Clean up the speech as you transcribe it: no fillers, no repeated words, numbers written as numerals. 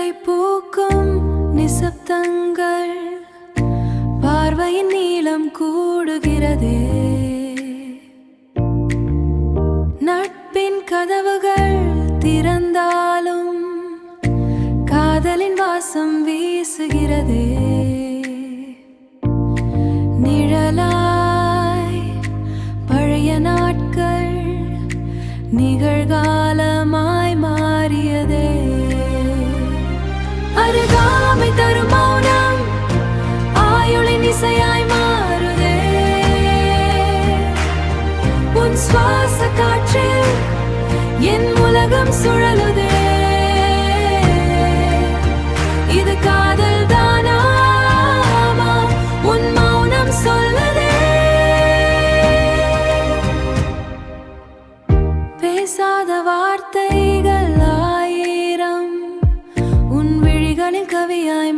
மல்லிகை பூக்கும் நிசப்தங்கள் பார்வையின் நீளம் கூடுகிறதே. நட்பின் கதவுகள் திறந்தாலும் காதலின் வாசம் வீசுகிறதே. நிழலாய் பழைய நாட்கள் நிகழ்காலமாய் மாறியதே. அருகாமை தரும் மௌனம் ஆயுளின் இசையாய் மாறுதே. உன் சுவாச காற்றில் என் உலகம் சுழலுதே. இது காதல் தானாமா உன் மௌனம் சொல்லுதே. பேசாத வார்த்தைகள் ஆயிரம் உன் விழிகளில் கவியாய்